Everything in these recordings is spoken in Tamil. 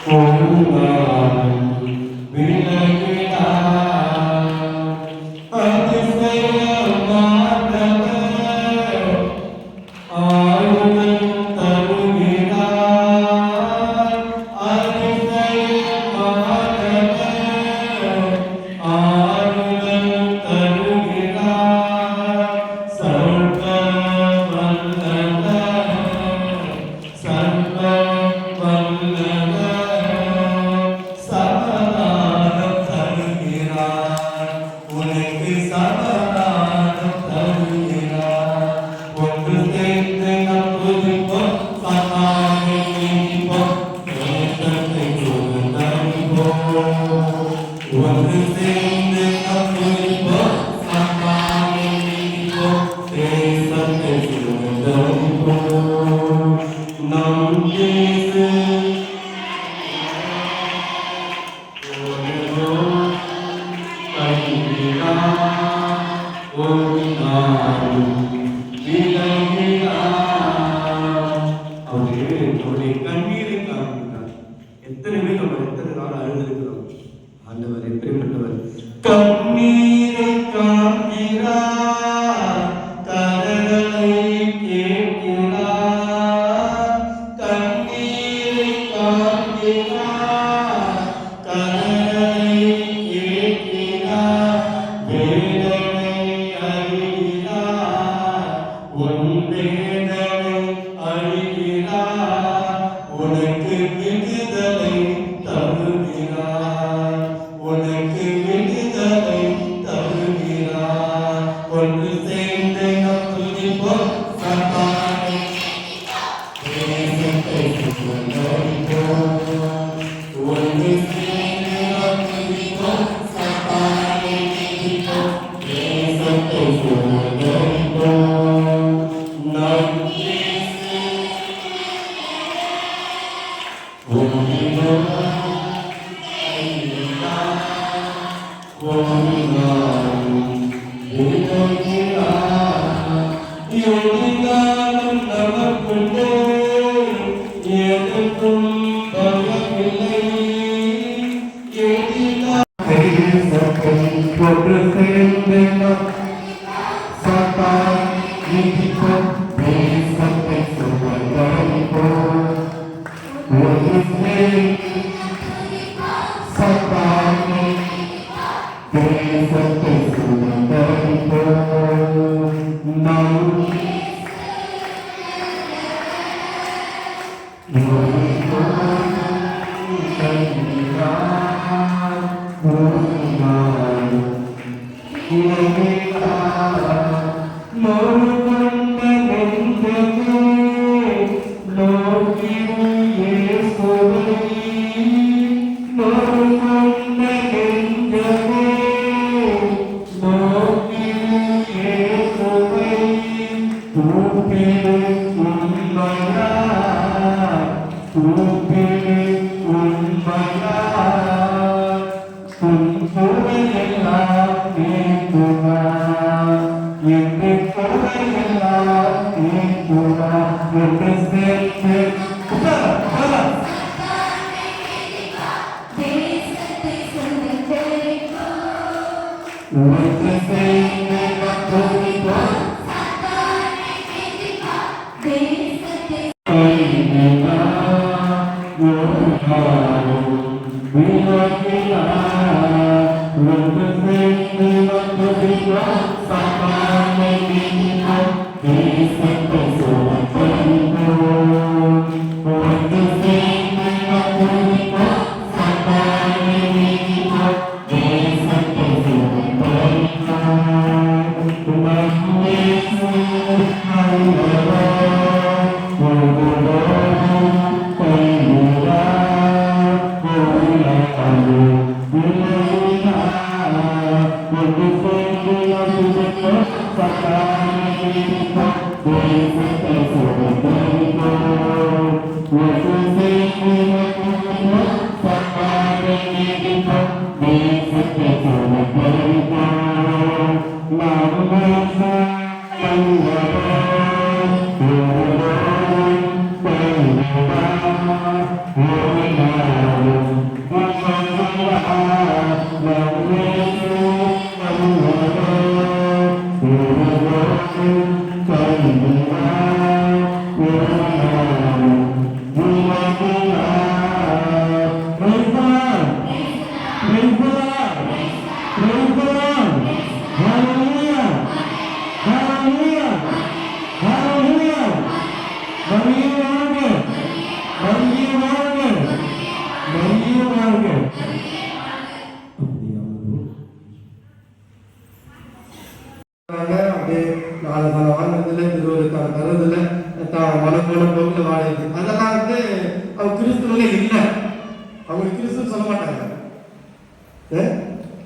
Hare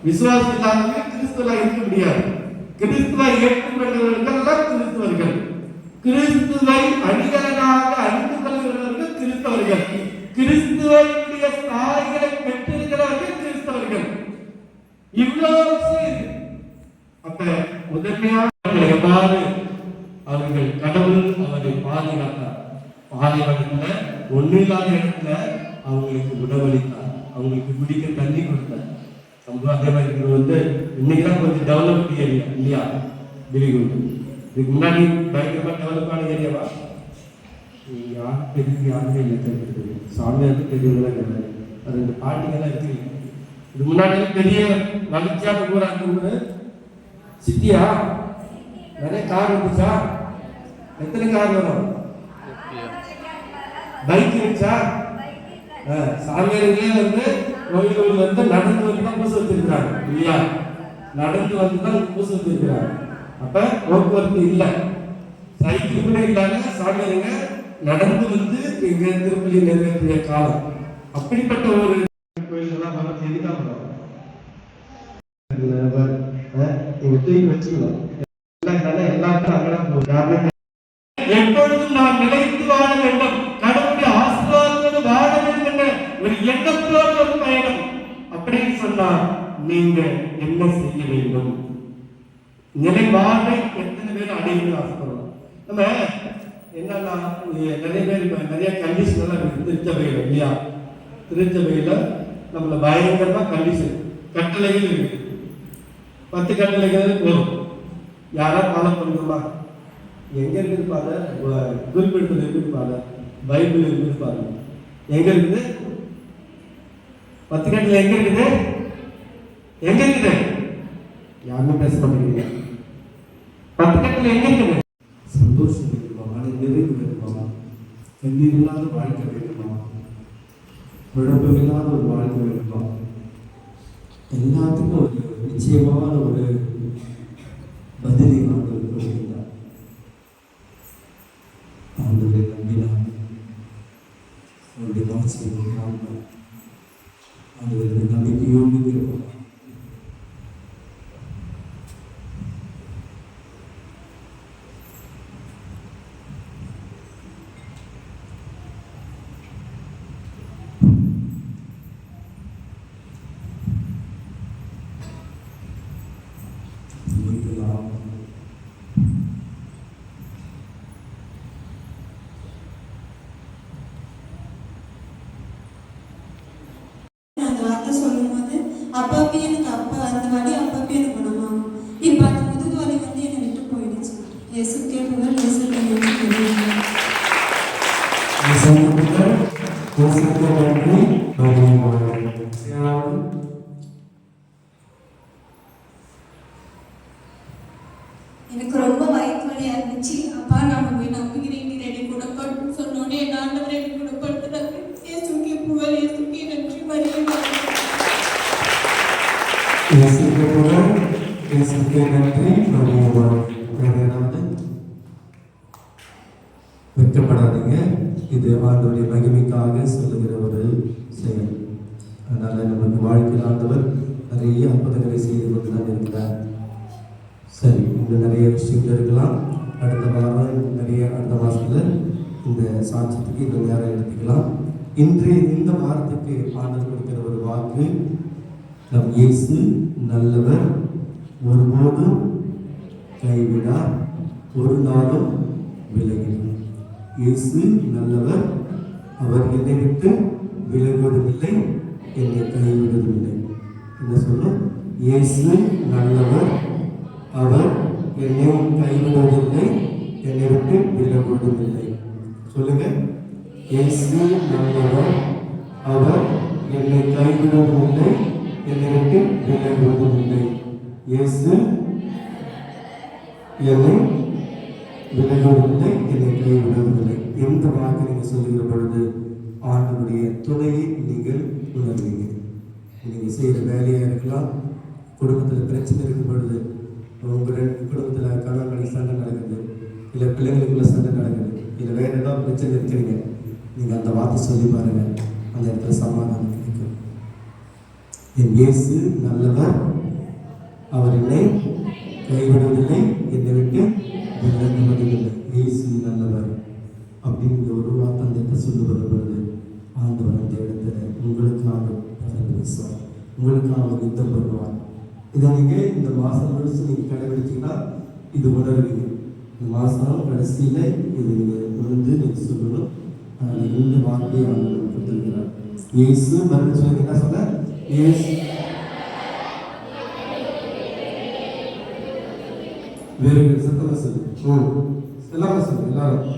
விசுவாசம் இல்லாதவங்க கிறிஸ்துவா இருக்க முடியாது. கிறிஸ்துவை ஏற்றுக்கொண்டவர்கள் கிறிஸ்தவர்கள். கிறிஸ்துவை அடிகளாக அறிந்து கொள்கிறவர்கள் கிறிஸ்தவர்கள். கிறிஸ்துவனுடைய சாயலை பெற்றிருக்கிறவர்கள் கிறிஸ்தவர்கள். இவ்வளவு அப்ப முதன்மையாக எவ்வாறு அவர்கள் கடவுள் அவரை பாதுகாத்தார். பாலைவனத்துல ஒன்னில்லாத இடத்துல அவங்களுக்கு உணவளித்தார், அவங்களுக்கு குடிக்க தண்ணி கொடுத்தார். அதே மாதிரி இன்னைக்குதான் கொஞ்சம் டெவலப்ட் ஏரியா இல்லையா கிரிகுண்டு. இதுக்கு முன்னாடி பயங்கரமா டெவலப்பான ஏரியாவா? யாரும் தெரிஞ்சு யாருமே இல்லை, தெரிஞ்சு சாமியாருக்கு தெரியலாம் கிடையாது. அது இந்த பாட்டிங்கெல்லாம் இருக்கு. இது முன்னாடி பெரிய வளர்ச்சியான ஊரா இருக்கு. சிட்டியா நிறைய கார் இருந்துச்சா? எத்தனை கார் வரும்? பைக் இருந்துச்சா? சாமியார்களே கோயில்கள் நடந்து வந்துதான் பூசை வச்சிருக்கிறாங்க இல்லையா? நடந்து வந்துதான் பூசை வச்சிருக்கிறாங்க. அப்ப போக்குவரத்து இல்லை, சைக்கிள் கூட இல்லாம சாமியாருங்க நடந்து வந்து எங்க திருப்பதி நிறைவேற்றிய காலம். அப்படிப்பட்ட ஒரு கோயில்கள்லாம் வர செய்திதான் வரும். வச்சுக்கலாம் எல்லாருக்கும் அங்கதான் போகுது. எப்பொழுதும் நான் நிலைத்து வாழ வேண்டும், கடவுளுடைய ஆசீர்வாதத்தோடு வாழ வேண்டும் என்ற ஒரு எண்ணத்தோடு ஒரு பயணம். அப்படின்னு சொன்னா நீங்க என்ன செய்ய வேண்டும்? நிலை வாழ்வை எத்தனை பேர் அடையணும் ஆசைப்படுறோம். நம்ம என்னன்னா நிறைய பேர் நிறைய கண்டிஷன் எல்லாம் இருக்கு திருச்சபையில இல்லையா? திருச்சபையில நம்மள பயங்கரமா கண்டிஷன் கட்டளைகள் இருக்கு. 10 கட்டளைகள் போதும். யாரா ஃபாலோ பண்ணுமா? எங்க இருக்குது பாரு, குறிப்பிடுத்தல் இருக்குது பாரு, பைபிள் இருக்குது பாரு. எங்க இருக்குது 10 கட்டளை? எங்க இருக்குது? எங்க இருக்குது? யாருமே பேச மாட்டேங்கிறீங்க. 10 கட்டளை எங்க இருக்குது? சந்தோஷம் வேணுமா? மன நிறைவு வேணுமா? கண்ணீர் இல்லாத வாழ்க்கை வேணுமா? குழப்பம் இல்லாத ஒரு வாழ்க்கை வேணுமா? எல்லாத்துக்கும் ஒரு நிச்சயமான ஒரு பதிலை நாங்கள் கொடுக்கின்றார். ஆண்டவரை நம்பினார், அவருடைய வாட்சியை காண்பார். ஆண்டவரை நம்பிக்கையோடு இருப்பார். அப்பாவே எனக்கு அப்பா அந்த வழி அப்பாவே எனக்கு குணமாகும். இப்போ அந்த முதுகு வலி வந்து என்னை விட்டு போயிடுச்சு. இயேசுக்கே புகழ், இயேசுக்கே எனக்கு ரொம்ப வயிற்று வலியா இருந்துச்சு. அப்பா நான் போய் நம்புகிறேன், நீ ரெடி குணப்படும் சொன்னோன்னே என் ஆண்டவர் ரெடி குணப்படுத்துறாரு. இயேசுக்கே புகழ், இயேசுக்கே நன்றி. மரியாதை வெட்கப்படாதீங்க. இது ஆண்டவருடைய மகிமைக்காக சொல்லுகிற ஒரு செயல். அதனால நமக்கு வாழ்க்கையில் ஆண்டவர் நிறைய அற்புதங்களை செய்து கொண்டுதான் இருக்கிறார். சரி, இன்னும் நிறைய விஷயங்கள் இருக்கலாம். அடுத்த மாசத்துல இந்த சாட்சியத்துக்கு இன்னும் நேரம் எடுத்துக்கலாம். இன்றைய இந்த வாரத்துக்கு ஆண்டவர் கொடுக்கிற ஒரு வாக்கு, நம் இயேசு நல்லவர், ஒருபோதும் கைவிடார், ஒரு நாளும் விலகினார். இயேசு நல்லவர், அவர் என்னை விட்டு விலகுவதுமில்லை, என்னை கைவிடுவதுமில்லை. என்ன சொல்லும்? இயேசு நல்லவர், அவர் என்னை கைவிடுவதில்லை, என்னை விட்டு விலகுவதுமில்லை. சொல்லுங்க. இயேசு நல்லவர், அவர் என்னை கைவிடுவதில்லை, என்னை விட்டு விலகுவதுமில்லை. இயேசு என்னை விலகுவதில்லை, என்னை கைவிடுவதில்லை. எந்த வாக்கு நீங்கள் சொல்லுகிற பொழுது ஆண்டவருடைய துணையை நீங்கள் உணர்வீங்க. நீங்கள் செய்கிற வேலையாக இருக்கலாம், குடும்பத்தில் பிரச்சனை இருக்கும் பொழுது, உங்கள் குடும்பத்தில் கணவன் சண்டை நடக்குது, இல்லை பிள்ளைங்களுக்குள்ள சண்டை நடக்குது, இல்லை வேற ஏதாவது பிரச்சனை இருக்கிறீங்க, நீங்கள் அந்த வார்த்தை சொல்லி பாருங்க, அந்த இடத்துல சமாதானம் கிடைக்கும். என் இயேசு நல்லவர், அவர் என்னை கைவிடுவதில்லை, என்னை விட்டு விலகுவதில்லை. இயேசு நல்லவர் அப்படிங்கிற ஒரு வார்த்தை அந்த இடத்துல சொல்லி வரும்பொழுது ஆண்டவர் அந்த இடத்துல உங்களுக்காக பேசுவார், உங்களுக்காக யுத்தம் பண்ணுவார். இதை நீங்கள் இந்த மாதம் முழுசு நீங்கள் கடைபிடிச்சிங்கன்னா இது உணர்வீங்க. இந்த மாதம் கடைசியில் இது நீங்கள் நீங்கள் சொல்லணும். அதனால் இந்த வார்த்தையை ஆண்டவர் கொடுத்துருக்கிறார். இயேசு மறுபடியும் சொல்லி என்ன சொன்ன? இயேசு வேறு சத்தமாக சொல்லு. எல்லாமே சொல்லு, எல்லாரும்.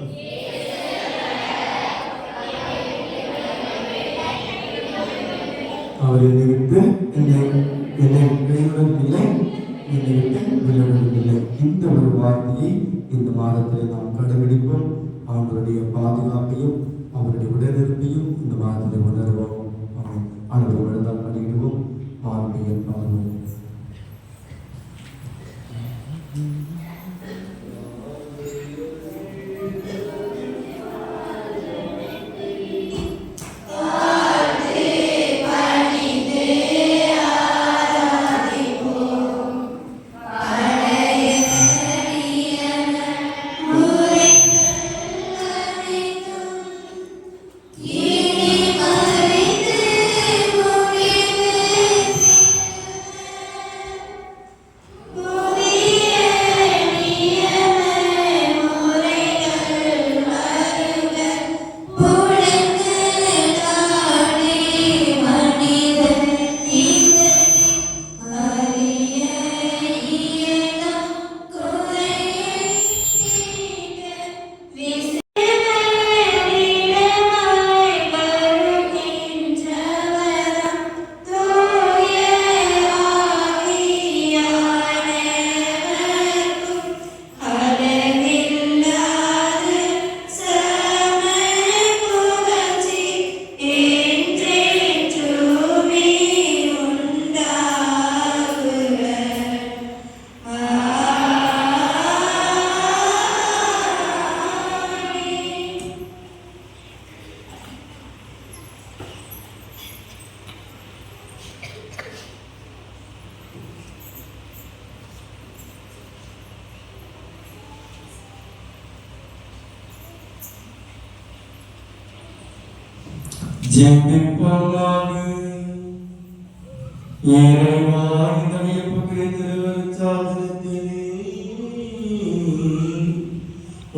அவர் என்னை விட்டு என்னை கைவிடவில்லை, என்னை விட்டு விலகுவதில்லை. இந்த ஒரு வார்த்தையை இந்த மாதத்தில் நாம் கடைபிடிப்போம். அவருடைய பாதுகாப்பையும் அவருடைய உடனிருப்பையும் இந்த மாதத்தில் உணர்வோம். ஆண்டவர் விழுந்தால் பண்ணிடுவோம். ஆன்மீக பார்வோம். ஜெபிப்போமாக. இறைவா, இந்த வியப்புக்கு திருவருட்சாதனத்திலே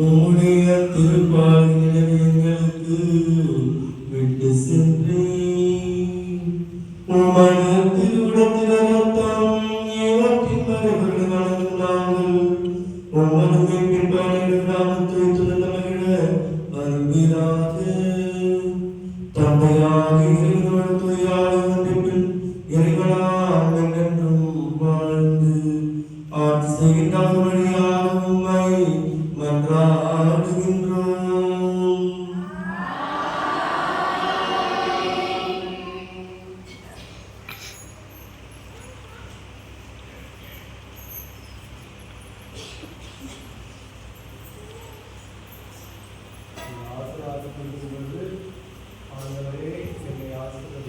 உம்முடைய திருப்பாலினை எங்களுக்கு விட்டு சென்றேன். உமது திருவுடத்தின் ரத்தம் ஏவற்றின் மறைபொருள் வழங்கும் நாங்கள் உமது மீட்பின் பயணிகள் நாமத்தை துறந்த மகிழ வருவீராக. தந்தையாக இறைவனோடு தூயாய் ஒன்றிப்பில் இறைவனாம் என்றென்றும் வாழ்ந்து ஆட்சி செய்கின்ற வழியாக உம்மை மன்றாடுகின்றோம். ஆண்டவரே, என்னை ஆசீர்வதியும்.